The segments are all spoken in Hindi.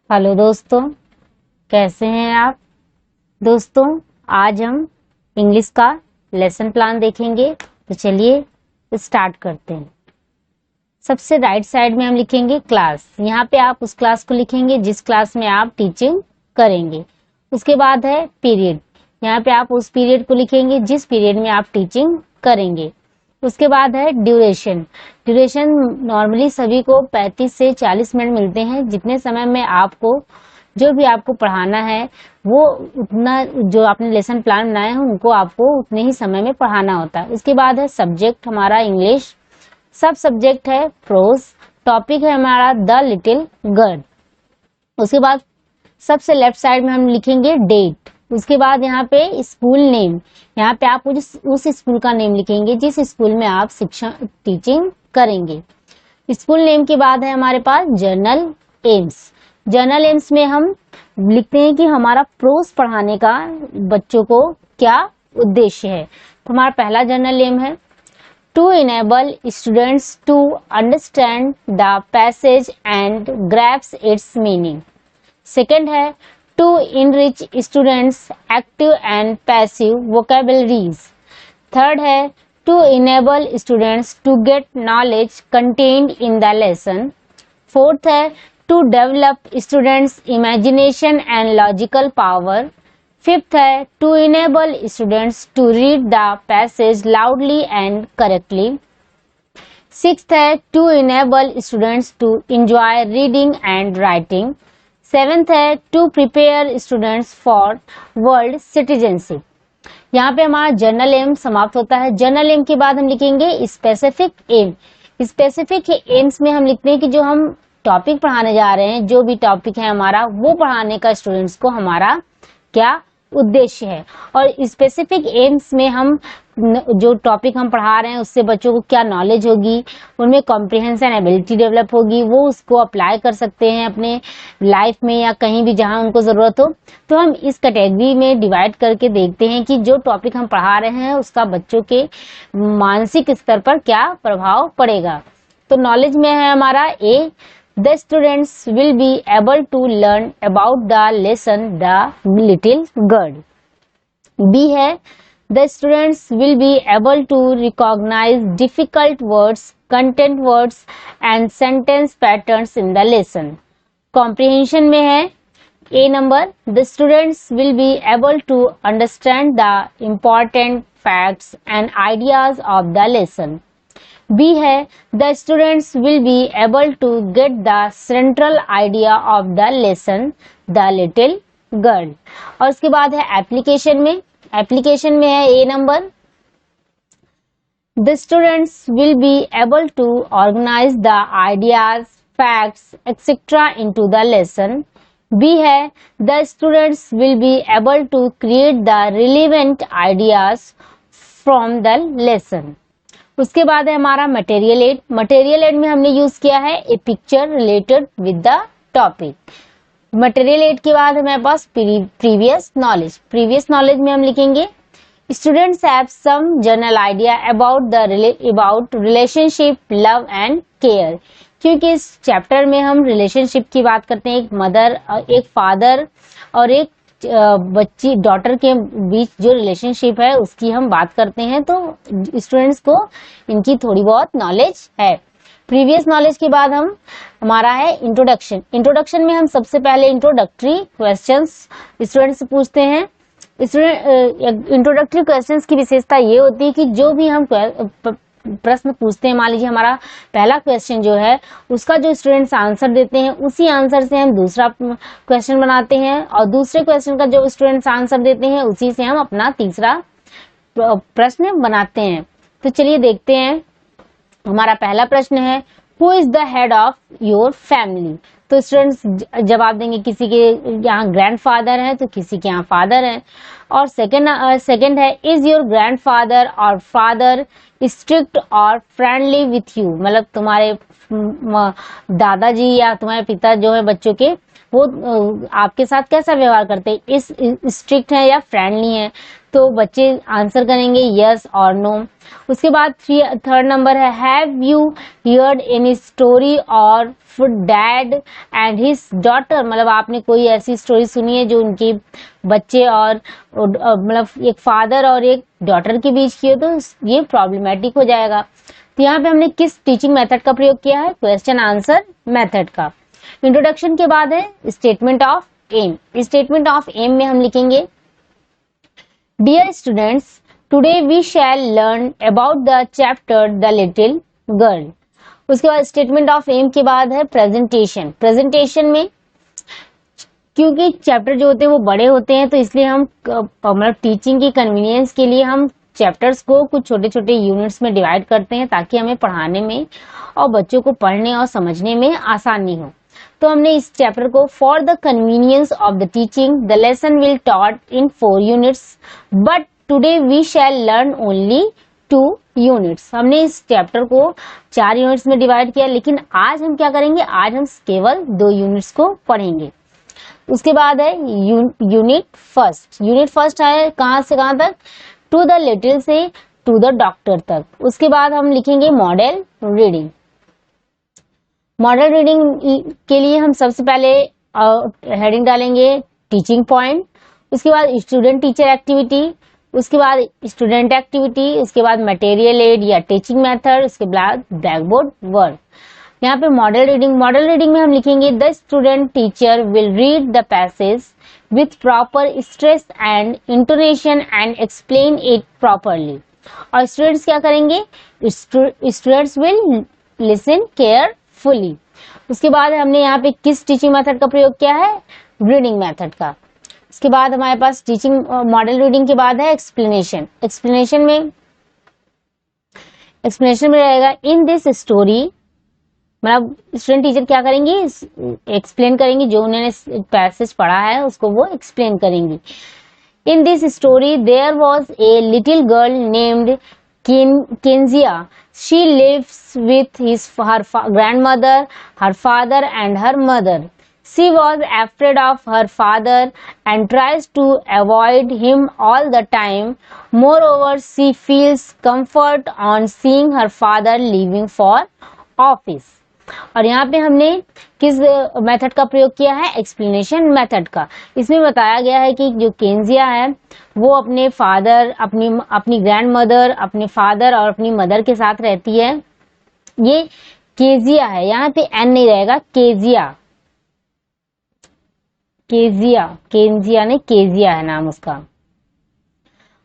हेलो दोस्तों, कैसे हैं आप। दोस्तों, आज हम इंग्लिश का लेसन प्लान देखेंगे। तो चलिए स्टार्ट करते हैं। सबसे राइट साइड में हम लिखेंगे क्लास। यहाँ पे आप उस क्लास को लिखेंगे जिस क्लास में आप टीचिंग करेंगे। उसके बाद है पीरियड। यहाँ पे आप उस पीरियड को लिखेंगे जिस पीरियड में आप टीचिंग करेंगे। उसके बाद है ड्यूरेशन। ड्यूरेशन नॉर्मली सभी को 35 से 40 मिनट मिलते हैं। जितने समय में आपको जो भी आपको पढ़ाना है वो उतना, जो आपने लेसन प्लान बनाए हैं उनको आपको उतने ही समय में पढ़ाना होता है। उसके बाद है सब्जेक्ट हमारा इंग्लिश। सब सब्जेक्ट है प्रोज। टॉपिक है हमारा द लिटिल गर्ल। उसके बाद सबसे लेफ्ट साइड में हम लिखेंगे डेट। उसके बाद यहाँ पे स्कूल नेम। यहाँ पे आप उस स्कूल का नेम लिखेंगे जिस स्कूल में आप शिक्षा टीचिंग करेंगे। स्कूल नेम के बाद है हमारे पास जर्नल एम्स। जर्नल एम्स में हम लिखते हैं कि हमारा प्रोज पढ़ाने का बच्चों को क्या उद्देश्य है। तो हमारा पहला जर्नल एम है to enable students to understand the passage and grasps its meaning. Second है to enrich students active and passive vocabularies. Third है to enable students to get knowledge contained in the lesson. Fourth है to develop students imagination and logical power. Fifth है to enable students to read the passage loudly and correctly. Sixth है to enable students to enjoy reading and writing. Seventh है to prepare students for world citizenship. यहाँ पे हमारा जर्नल एम समाप्त होता है। जर्नल एम के बाद हम लिखेंगे स्पेसिफिक एम। स्पेसिफिक एम्स में हम लिखते हैं कि जो हम टॉपिक पढ़ाने जा रहे हैं, जो भी टॉपिक है हमारा, वो पढ़ाने का स्टूडेंट्स को हमारा क्या उद्देश्य है। और स्पेसिफिक एम्स में हम जो टॉपिक हम पढ़ा रहे हैं उससे बच्चों को क्या नॉलेज होगी, उनमें कॉम्प्रिहेंशन एबिलिटी डेवलप होगी, वो उसको अप्लाई कर सकते हैं अपने लाइफ में या कहीं भी जहां उनको जरूरत हो। तो हम इस कैटेगरी में डिवाइड करके देखते हैं कि जो टॉपिक हम पढ़ा रहे हैं उसका बच्चों के मानसिक स्तर पर क्या प्रभाव पड़ेगा। तो नॉलेज में है हमारा ए, the students will be able to learn about the lesson the little girl. B है the students will be able to recognize difficult words, content words and sentence patterns in the lesson. Comprehension में है A number, the students will be able to understand the important facts and ideas of the lesson. B है the students will be able to get the central idea of the lesson the little girl. और उसके बाद है एप्लीकेशन में। एप्लीकेशन में है A number, the students will be able to organize the ideas, facts, etc. into the lesson. B है the students will be able to create the relevant ideas from the lesson. उसके बाद है हमारा मटेरियल एड। मटेरियल एड में हमने यूज किया है a picture related with the topic. Material aid के बाद हमारे पास प्रीवियस नॉलेज। प्रीवियस नॉलेज में हम लिखेंगे students have some general idea about relationship, love and care. क्योंकि इस चैप्टर में हम रिलेशनशिप की बात करते हैं, एक मदर, एक फादर और एक बच्ची, डॉटर के बीच जो रिलेशनशिप है उसकी हम बात करते हैं। तो स्टूडेंट्स को इनकी थोड़ी बहुत नॉलेज है। प्रीवियस नॉलेज के बाद हमारा है इंट्रोडक्शन। इंट्रोडक्शन में हम सबसे पहले इंट्रोडक्टरी क्वेश्चंस स्टूडेंट्स से पूछते हैं। इंट्रोडक्टरी क्वेश्चंस की विशेषता ये होती है कि जो भी हम प्रश्न पूछते हैं, मान लीजिए हमारा पहला क्वेश्चन जो है उसका जो स्टूडेंट्स आंसर देते हैं उसी आंसर से हम दूसरा क्वेश्चन बनाते हैं और दूसरे क्वेश्चन का जो स्टूडेंट्स आंसर देते हैं उसी से हम अपना तीसरा प्रश्न बनाते हैं। तो चलिए देखते हैं। हमारा पहला प्रश्न है who is the head of your family. तो स्टूडेंट्स जवाब देंगे किसी के यहाँ ग्रैंडफादर है तो किसी के यहाँ फादर है। और सेकंड है इज योर ग्रैंडफादर और फादर स्ट्रिक्ट और फ्रेंडली विथ यू। मतलब तुम्हारे दादाजी या तुम्हारे पिता जो है बच्चों के, वो आपके साथ कैसा व्यवहार करते हैं, इस स्ट्रिक्ट है या फ्रेंडली है। तो बच्चे आंसर करेंगे यस और नो। उसके बाद थर्ड नंबर है have you heard any story और डैड एंड हिज डॉटर, मतलब आपने कोई ऐसी स्टोरी सुनी है जो उनकी बच्चे और मतलब एक फादर और एक डॉटर के बीच की हो, तो ये प्रॉब्लमेटिक हो जाएगा। तो यहाँ पे हमने किस टीचिंग मेथड का प्रयोग किया है, क्वेश्चन आंसर मेथड का। इंट्रोडक्शन के बाद है statement of aim. Statement of aim में हम लिखेंगे dear students, today we shall learn about the chapter the little girl. उसके बाद स्टेटमेंट ऑफ एम के बाद है प्रेजेंटेशन। प्रेजेंटेशन में क्योंकि चैप्टर जो होते हैं वो बड़े होते हैं, तो इसलिए हम मतलब टीचिंग की कन्वीनियंस के लिए हम चैप्टर्स को कुछ छोटे छोटे यूनिट्स में डिवाइड करते हैं ताकि हमें पढ़ाने में और बच्चों को पढ़ने और समझने में आसानी हो। तो हमने इस चैप्टर को for the convenience of the teaching the lesson will taught in 4 units but today we shall learn only 2 units. हमने इस चैप्टर को 4 यूनिट्स में डिवाइड किया, लेकिन आज हम क्या करेंगे, आज हम केवल 2 यूनिट्स को पढ़ेंगे। उसके बाद है यूनिट फर्स्ट। यूनिट फर्स्ट है कहां से कहां तक, टू द लिटिल से टू द डॉक्टर तक। उसके बाद हम लिखेंगे मॉडल रीडिंग। मॉडल रीडिंग के लिए हम सबसे पहले हेडिंग डालेंगे टीचिंग पॉइंट, उसके बाद स्टूडेंट टीचर एक्टिविटी, उसके बाद स्टूडेंट एक्टिविटी, उसके बाद मटेरियल एड या टीचिंग मेथड, उसके बाद ब्लैक बोर्ड वर्क। यहाँ पे मॉडल रीडिंग में हम लिखेंगे the student teacher will read the passage with proper stress and intonation and explain it properly. और स्टूडेंट्स क्या करेंगे, स्टूडेंट्स विल लिसन केयरफुली। उसके बाद हमने यहाँ पे किस टीचिंग मेथड का प्रयोग किया है, रीडिंग मेथड का। इसके बाद हमारे पास टीचिंग मॉडल रीडिंग के बाद है एक्सप्लेनेशन। एक्सप्लेनेशन में रहेगा इन दिस स्टोरी, मतलब स्टूडेंट टीचर क्या करेंगी, एक्सप्लेन करेंगी, जो उन्होंने पैसेज पढ़ा है उसको वो एक्सप्लेन करेंगी। In this story there was a little girl named Kezia, she lives with her grandmother, her father and her mother. She was afraid of her father and tries to avoid him all the time. Moreover, she feels comfort on seeing her father leaving for office. और यहाँ पे हमने किस मेथड का प्रयोग किया है, एक्सप्लेनेशन मेथड का। इसमें बताया गया है कि जो केंजिया है वो अपने फादर, अपनी ग्रैंड मदर, अपने फादर और अपनी मदर के साथ रहती है। ये केजिया है, यहाँ पे एन नहीं रहेगा, केजिया ने केजिया है नाम उसका।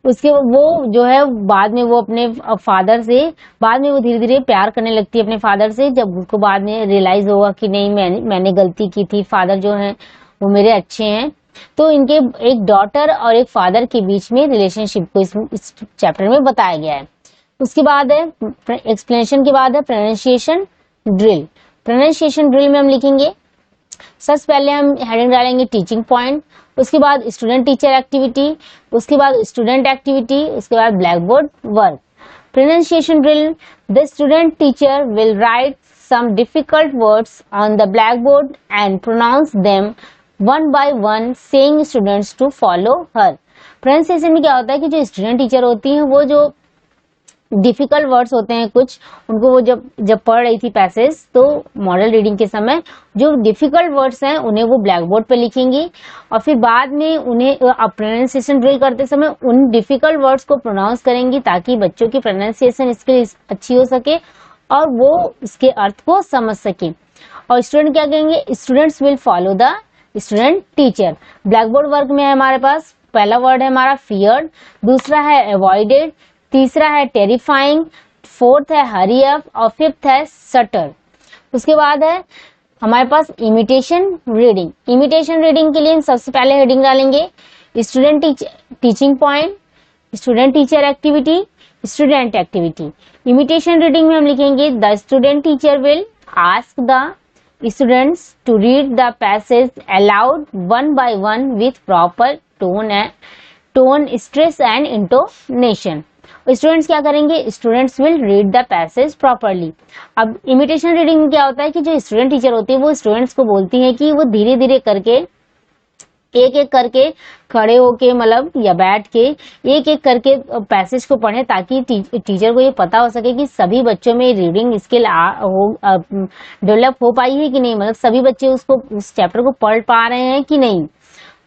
उसके वो जो है बाद में वो अपने फादर से, बाद में वो धीरे धीरे प्यार करने लगती है अपने फादर से, जब उसको बाद में रियलाइज होगा कि नहीं मैंने गलती की थी, फादर जो हैं वो मेरे अच्छे हैं। तो इनके एक डॉटर और एक फादर के बीच में रिलेशनशिप को इस चैप्टर में बताया गया है। उसके बाद है एक्सप्लेनेशन के बाद है प्रोनाउंसिएशन ड्रिल। प्रोनाउंसिएशन ड्रिल में हम लिखेंगे सबसे पहले हम हेडिंग डालेंगे टीचिंग पॉइंट, उसके बाद स्टूडेंट टीचर एक्टिविटी, उसके बाद स्टूडेंट एक्टिविटी, उसके बाद black board work. Pronunciation drill, the student teacher will write some difficult words on the black board and pronounce them one by one, saying students to follow her. Pronunciation में क्या होता है कि जो स्टूडेंट टीचर होती हैं वो जो डिफिकल्ट वर्ड्स होते हैं कुछ, उनको वो जब पढ़ रही थी पैसेज, तो मॉडल रीडिंग के समय जो डिफिकल्ट वर्ड्स हैं उन्हें वो ब्लैक बोर्ड पे लिखेंगी और फिर बाद में उन्हें प्रोनाउंसिएशन ड्रिल करते समय उन डिफिकल्ट वर्ड्स को प्रोनाउंस करेंगी ताकि बच्चों की प्रोनाउंसिएशन इसके अच्छी हो सके और वो इसके अर्थ को समझ सके। और स्टूडेंट क्या कहेंगे, students will follow the student teacher. Black board work में है हमारे पास पहला वर्ड है हमारा फियर्ड, दूसरा है अवॉइडेड, तीसरा है टेरिफाइंग, फोर्थ है हरी अप और फिफ्थ है सटर। उसके बाद है हमारे पास इमिटेशन रीडिंग। इमिटेशन रीडिंग के लिए हम सबसे पहले हेडिंग डालेंगे student teaching point, student teacher activity, student activity. Imitation reading में हम लिखेंगे the student teacher will ask the students to read the passage aloud one by one with proper tone stress and intonation. Students क्या करेंगे, students will read the passage properly. अब इमिटेशन रीडिंग में क्या होता है कि जो स्टूडेंट टीचर होती है वो स्टूडेंट्स को बोलती है कि वो धीरे धीरे करके एक एक करके खड़े होके मतलब या बैठ के एक एक करके पैसेज को पढ़ें, ताकि टीचर को ये पता हो सके कि सभी बच्चों में रीडिंग स्किल डेवलप हो पाई है कि नहीं, मतलब सभी बच्चे उस चैप्टर को पढ़ पा रहे हैं कि नहीं।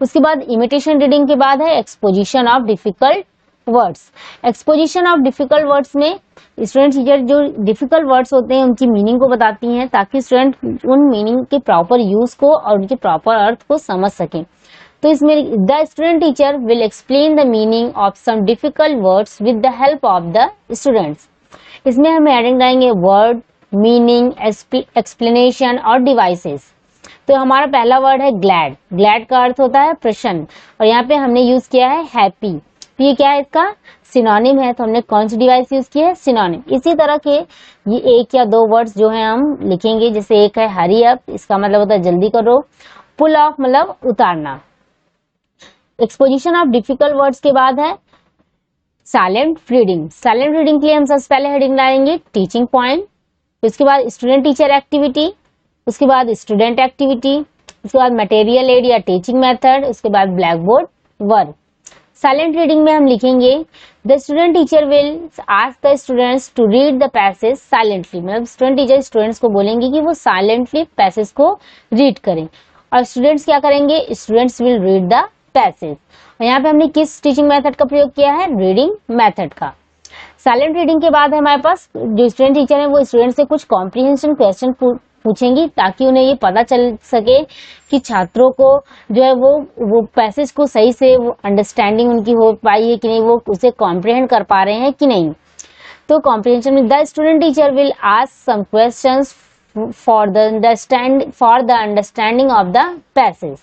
उसके बाद इमिटेशन रीडिंग के बाद है exposition of difficult words. Exposition of difficult words में स्टूडेंट टीचर जो डिफिकल्ट वर्ड्स होते हैं उनकी मीनिंग को बताती हैं, ताकि स्टूडेंट उन मीनिंग के प्रॉपर यूज को और उनके प्रॉपर अर्थ को समझ सकें। तो इसमें the student teacher will explain the meaning of some difficult words with the help of the students. इसमें हम एडिंग करेंगे वर्ड, मीनिंग, एक्सप्लेनेशन और डिवाइसेस। तो हमारा पहला वर्ड है ग्लैड। ग्लैड का अर्थ होता है प्रसन्न, और यहाँ पे हमने यूज किया है हैप्पी। तो ये क्या है, इसका सिनोनिम है, तो हमने कौन सी डिवाइस यूज की है, सिनोनिम। इसी तरह के ये एक या दो वर्ड्स जो है हम लिखेंगे, जैसे एक है हरी अप, इसका मतलब होता है जल्दी करो। पुल ऑफ मतलब उतारना। एक्सपोजिशन ऑफ डिफिकल्ट वर्ड्स के बाद है साइलेंट रीडिंग। साइलेंट रीडिंग के लिए हम सबसे पहले हेडिंग डालेंगे टीचिंग पॉइंट, उसके बाद स्टूडेंट टीचर एक्टिविटी, उसके बाद स्टूडेंट एक्टिविटी, उसके बाद मटेरियल एड या टीचिंग मेथड, उसके बाद black board work. Silent reading में हम लिखेंगे the student teacher will ask the students to read the passage silently, मतलब स्टूडेंट टीचर स्टूडेंट्स को बोलेंगे कि वो साइलेंटली पैसेज को रीड करें, और स्टूडेंट्स क्या करेंगे, students will read the passage. और यहाँ पे हमने किस टीचिंग मेथड का प्रयोग किया है, रीडिंग मेथड का। साइलेंट रीडिंग के बाद हमारे पास जो स्टूडेंट टीचर है वो स्टूडेंट से कुछ कॉम्प्रिहेंशन क्वेश्चन पूछेंगी, ताकि उन्हें ये पता चल सके कि छात्रों को जो है वो पैसेज को सही से वो अंडरस्टैंडिंग उनकी हो पाई है कि नहीं, वो उसे कॉम्प्रिहेंड कर पा रहे हैं कि नहीं। तो कॉम्प्रिहेंशन में the student teacher will ask some questions for the understanding of the passage.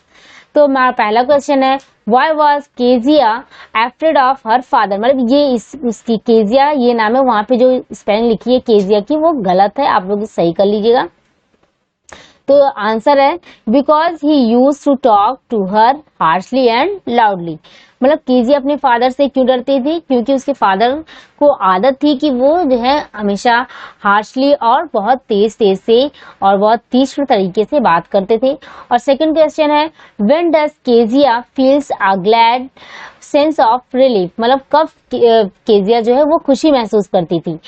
तो हमारा पहला क्वेश्चन है Why was Kezia afraid of her father? मतलब ये उसकी केजिया ये नाम है, वहां पे जो स्पेलिंग लिखी है केजिया की वो गलत है, आप लोग सही कर लीजिएगा। तो आंसर है because he use to talk to her harshly and loudly. मतलब केजिया अपने फादर से क्यों डरती थी, क्योंकि उसके फादर को आदत थी कि वो जो है हमेशा हार्शली और बहुत तेज तेज से और बहुत तीक्ष्ण तरीके से बात करते थे। और सेकंड क्वेश्चन है when does Kezia feels a glad sense of relief, मतलब कब केजिया जो है वो खुशी महसूस करती थी।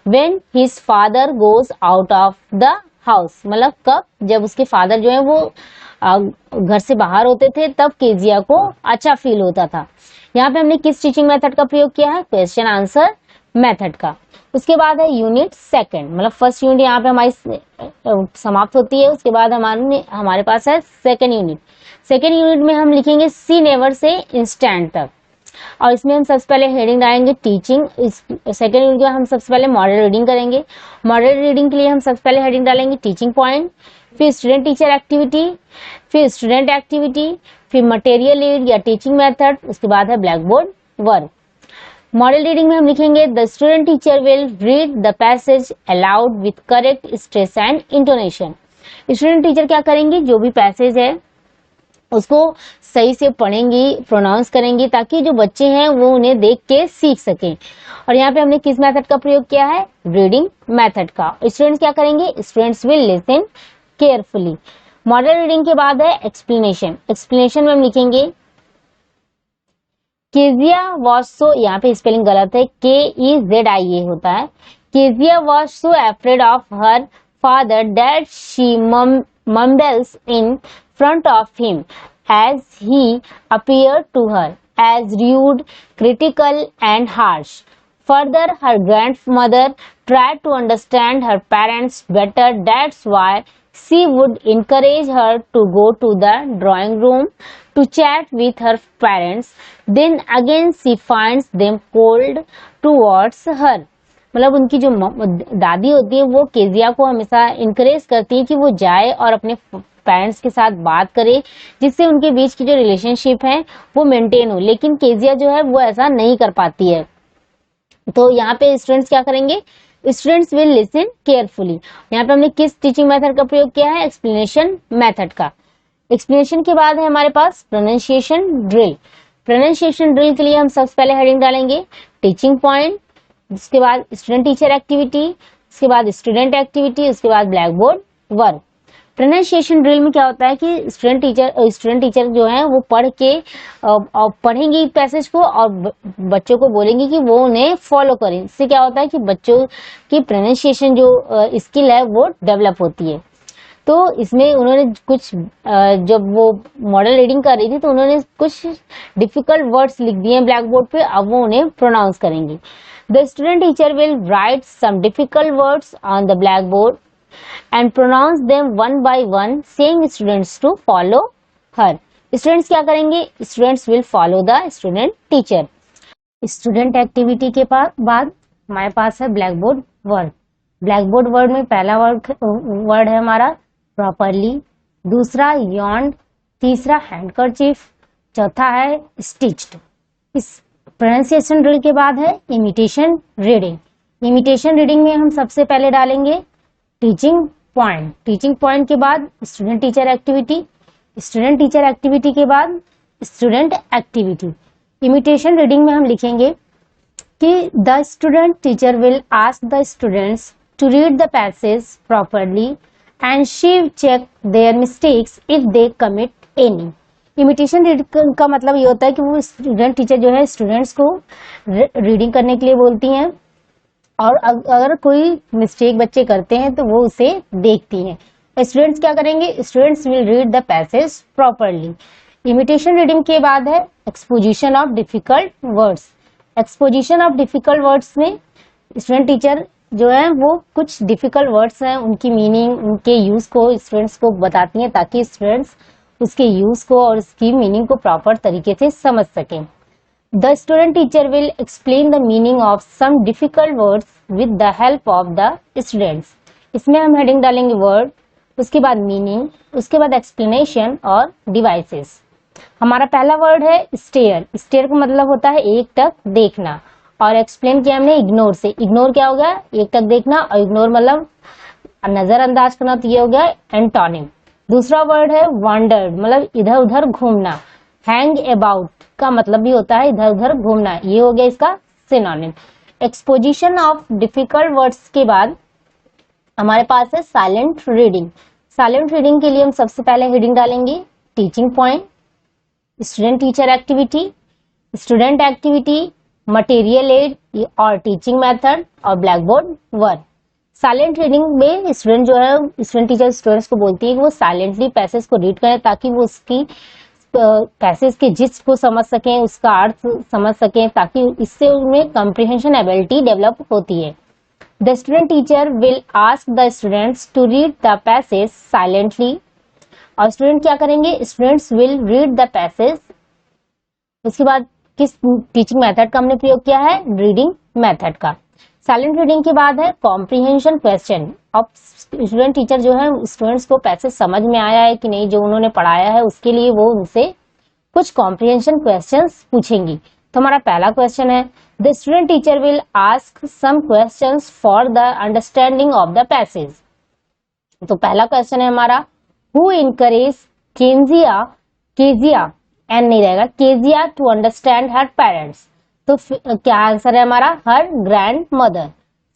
When his father goes out of the house, मतलब कब, जब उसके फादर जो है वो घर से बाहर होते थे तब केजिया को अच्छा फील होता था। यहाँ पे हमने किस टीचिंग मेथड का प्रयोग किया है, क्वेश्चन आंसर मेथड का। उसके बाद है यूनिट सेकंड, मतलब फर्स्ट यूनिट यहाँ पे हमारी समाप्त होती है, उसके बाद हमारे पास है सेकंड यूनिट। सेकंड यूनिट में हम लिखेंगे सी नेवर से इंस्टेंट तक, और इसमें हम सबसे पहले हेडिंग डालेंगे टीचिंग। सेकंड यूनिट में हम सबसे पहले मॉडल रीडिंग करेंगे। मॉडल रीडिंग के लिए हम सबसे पहले हेडिंग डालेंगे टीचिंग पॉइंट, फिर स्टूडेंट टीचर एक्टिविटी, फिर स्टूडेंट एक्टिविटी, फिर मटेरियल एड या टीचिंग मेथड, उसके बाद है black board work. Model reading में हम लिखेंगे the student teacher will read the passage allowed with correct stress and intonation. Student teacher क्या करेंगे, जो भी पैसेज है उसको सही से पढ़ेंगी, प्रोनाउंस करेंगी, ताकि जो बच्चे हैं वो उन्हें देख के सीख सकें। और यहाँ पे हमने किस मेथड का प्रयोग किया है, रीडिंग मेथड का। स्टूडेंट्स क्या करेंगे, students will listen carefully. Model reading के बाद है एक्सप्लेनेशन। एक्सप्लेनेशन में हम लिखेंगे केजिया वॉज सो, यहाँ पे स्पेलिंग गलत है, KEZIA होता है। Kezia was so afraid of her father that she mumbles in front of him as he appeared to her as rude, critical and harsh. Further, her grandmother tried to understand her parents better. That's why she would encourage her to go to the drawing room to chat with her parents. Then again she finds them cold towards her. मतलब उनकी जो दादी होती है वो केजिया को हमेशा इनकरेज करती है कि वो जाए और अपने पेरेंट्स के साथ बात करे, जिससे उनके बीच की जो रिलेशनशिप है वो मेंटेन हो। लेकिन केजिया जो है वो ऐसा नहीं कर पाती है। तो यहाँ पे स्टूडेंट्स क्या करेंगे, स्टूडेंट्स विल लिसन केयरफुली। यहाँ पे हमने किस टीचिंग मेथड का प्रयोग किया है, एक्सप्लेनेशन मेथड का। एक्सप्लेनेशन के बाद है हमारे पास प्रोनाउंसिएशन ड्रिल। प्रोनाउंसिएशन ड्रिल के लिए हम सबसे पहले हेडिंग डालेंगे टीचिंग पॉइंट, उसके बाद स्टूडेंट टीचर एक्टिविटी, उसके बाद स्टूडेंट एक्टिविटी, उसके बाद black board work. Pronunciation drill में क्या होता है कि स्टूडेंट टीचर जो है वो पढ़ेंगी पैसेज को और बच्चों को बोलेंगी कि वो उन्हें फॉलो करें। इससे क्या होता है कि बच्चों की प्रोनाउंसिएशन जो स्किल है वो डेवलप होती है। तो इसमें उन्होंने कुछ जब वो मॉडल रीडिंग कर रही थी तो उन्होंने कुछ डिफिकल्ट वर्ड्स लिख दिए हैं ब्लैक बोर्ड पे, अब वो उन्हें प्रोनाउंस करेंगी। The student teacher will write some difficult words on the black board and pronounce them one by one, saying students to follow her. Students क्या करेंगे? Students will follow the student teacher. Student activity के बाद हमारे पास है black board word. Black board word में पहला वर्ड है हमारा प्रॉपरली, दूसरा यॉन्ड, तीसरा हैंडकरचीफ, चौथा है स्टिच्ड। इस प्रोनाउंसिएशन ड्रिल के बाद है इमिटेशन रीडिंग। इमिटेशन रीडिंग में हम सबसे पहले डालेंगे टीचिंग पॉइंट। टीचिंग पॉइंट के बाद student teacher activity, student teacher activity के बाद स्टूडेंट एक्टिविटी। इमिटेशन रीडिंग में हम लिखेंगे कि the student teacher will ask the students to read the passage properly and she check their mistakes if they commit any. Imitation reading का मतलब ये होता है कि वो स्टूडेंट टीचर जो है स्टूडेंट्स को रीडिंग करने के लिए बोलती हैं और अगर कोई मिस्टेक बच्चे करते हैं तो वो उसे देखती हैं। स्टूडेंट्स क्या करेंगे? Students will read the passage properly. Imitation reading के बाद है exposition of difficult words. Exposition of difficult words में स्टूडेंट टीचर जो है वो कुछ डिफिकल्ट वर्ड्स हैं उनकी मीनिंग, उनके यूज को स्टूडेंट्स को बताती हैं ताकि स्टूडेंट्स उसके यूज को और उसकी मीनिंग को प्रॉपर तरीके से समझ सकें। The student teacher will explain the meaning of some difficult words with the help of the students. इसमें हम हेडिंग डालेंगे वर्ड, उसके बाद मीनिंग, उसके बाद एक्सप्लेनेशन और डिवाइसेस। हमारा पहला वर्ड है स्टेयर। स्टेयर का मतलब होता है एक टक देखना और एक्सप्लेन किया हमने इग्नोर से। इग्नोर क्या हो गया? एक टक देखना और इग्नोर मतलब नजरअंदाज करना, तो ये हो गया एंटोनिम। दूसरा वर्ड है वॉन्डर, मतलब इधर उधर घूमना। हैंग अबाउट का मतलब भी होता है इधर उधर घूमना, ये हो गया इसका synonym. Exposition of difficult words के बाद हमारे पास है साइलेंट रीडिंग। साइलेंट रीडिंग के लिए हम सबसे पहले हेडिंग डालेंगे teaching point, student teacher activity, student activity, material aid और टीचिंग मेथड और black board word. Silent reading में स्टूडेंट जो है स्टूडेंट टीचर स्टूडेंट्स को बोलती है कि वो साइलेंटली पैसेज को रीड करें ताकि वो उसकी पैसेज के जिस्ट को समझ सकें, उसका अर्थ समझ सकें, ताकि इससे उनमें कॉम्प्रिहेंशन एबिलिटी डेवलप होती है। The student teacher will ask the students to read the passage silently. और स्टूडेंट क्या करेंगे? Students will read the passage. उसके बाद किस टीचिंग मेथड का हमने प्रयोग किया है? रीडिंग मेथड का। साइलेंट रीडिंग के बाद है कॉम्प्रिहेंशन क्वेश्चन। अब स्टूडेंट टीचर जो है स्टूडेंट्स को पैसेज समझ में आया है कि नहीं जो उन्होंने पढ़ाया है, उसके लिए वो उनसे कुछ कॉम्प्रिहेंशन क्वेश्चंस पूछेंगी। तो हमारा पहला क्वेश्चन है the student teacher will ask some questions for the understanding of the passage. तो पहला क्वेश्चन है हमारा हु इनकरेज केजिया एन नहीं रहेगा, Kezia to understand her parents. तो क्या आंसर है हमारा? Her grand mother.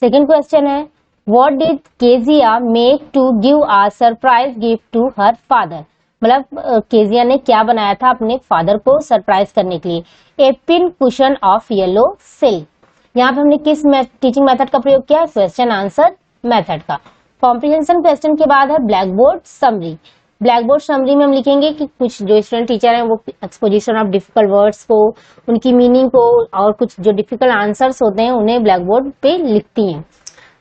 Second question है what did Kezia make to give a surprise gift to her father. मतलब केजिया ने क्या बनाया था अपने फादर को सरप्राइज करने के लिए? A pin cushion of yellow silk. यहाँ पे हमने किस टीचिंग मेथड का प्रयोग किया? क्वेश्चन आंसर मेथड का। कॉम्प्रिहेंशन क्वेश्चन के बाद है blackboard summary. Blackboard summary में हम लिखेंगे कि कुछ जो स्टूडेंट टीचर हैं वो एक्सपोजिशन ऑफ डिफिकल्ट वर्ड्स को, उनकी मीनिंग को और कुछ जो डिफिकल्ट आंसर्स होते हैं उन्हें ब्लैक बोर्ड पे लिखती हैं।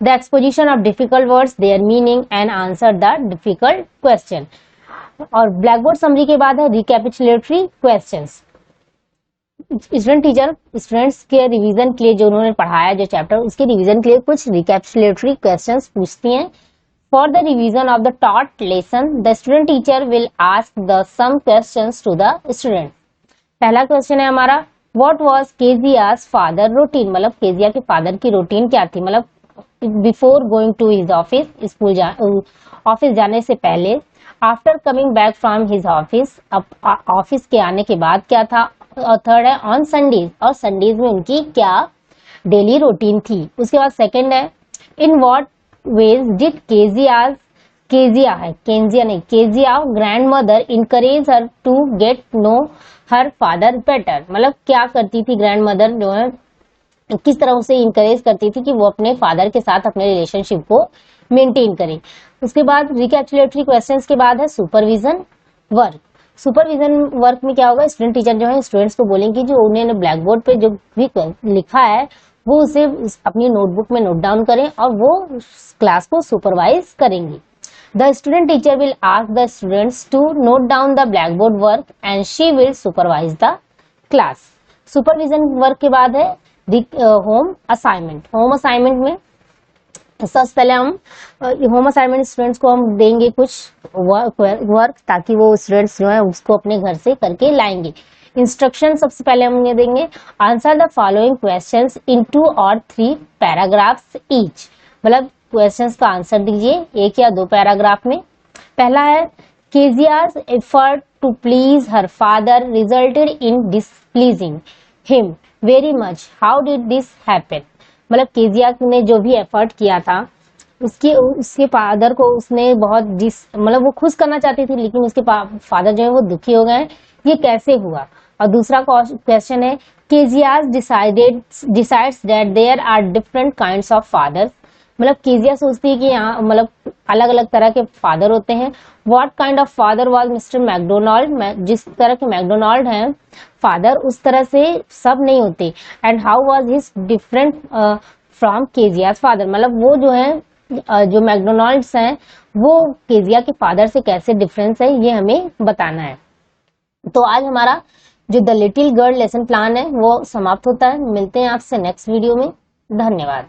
The exposition of difficult words, there meaning and answer the difficult question. और ब्लैक बोर्ड समरी के बाद है रिकैपिचुलेटरी क्वेश्चंस। स्टूडेंट टीचर स्टूडेंट्स के रिवीजन के लिए जो उन्होंने पढ़ाया जो चैप्टर, उसके रिवीजन के लिए कुछ रिकैपिचुलेटरी क्वेश्चंस पूछती हैं। For the revision of the taught lesson, the student teacher will ask the some questions to the student. पहला क्वेश्चन है हमारा What was Kezia's father routine? मतलब केजिया के फादर की रूटीन क्या थी? मतलब before going to his office, office जाने से पहले, after coming back from his office, office के आने के बाद क्या था, और थर्ड है ऑन संडेज, और संडेज में उनकी क्या डेली रूटीन थी। उसके बाद सेकंड है in what ways did Kezia's Kezia है, केंजिया नहीं, Kezia grand mother encourage her to get know her father better. मतलब क्या करती थी ग्रैंड मदर जो है, किस तरह उसे इनकरेज करती थी कि वो अपने फादर के साथ अपने रिलेशनशिप को मेंटेन करे। उसके बाद रिकैपिचुलेटरी क्वेश्चंस के बाद है सुपरविजन वर्क। सुपरविजन वर्क में क्या होगा, स्टूडेंट टीचर जो है स्टूडेंट्स को बोलेंगे जो उन्होंने ब्लैक बोर्ड पे जो भी लिखा है वो उसे अपनी नोटबुक में नोट डाउन करें और वो क्लास को सुपरवाइज करेंगे। The student teacher will ask the students to note down the black board work and she will supervise the class. Supervision work के बाद है होम असाइनमेंट। होम असाइनमेंट में सबसे पहले हम होम असाइनमेंट स्टूडेंट्स को हम देंगे कुछ वर्क ताकि वो स्टूडेंट्स जो है उसको अपने घर से करके लाएंगे। इंस्ट्रक्शन सबसे पहले हम ये देंगे, answer the following questions in 2 और 3 पैराग्राफ्स ईच। मतलब क्वेश्चंस का आंसर दीजिए 1 या 2 पैराग्राफ में। पहला है Kezia's effort to please her father resulted in displeasing him very much, how did this happen. मतलब केजिया ने जो भी एफर्ट किया था उसके फादर को उसने बहुत मतलब वो खुश करना चाहती थी लेकिन उसके फादर जो है वो दुखी हो गए, ये कैसे हुआ। और दूसरा क्वेश्चन है Kezia's decides that there are different kinds of fathers. मतलब केजिया सोचती है कि यहाँ मतलब अलग अलग तरह के फादर होते हैं। What kind of father was Mr McDonald, जिस तरह के मैकडोनाल्ड हैं फादर उस तरह से सब नहीं होते। And how was his different from Kezia's father, मतलब वो जो है जो मैकडोनाल्ड्स हैं वो केजिया के फादर से कैसे डिफरेंस है ये हमें बताना है। तो आज हमारा जो the little girl lesson plan है वो समाप्त होता है। मिलते हैं आपसे नेक्स्ट वीडियो में। धन्यवाद।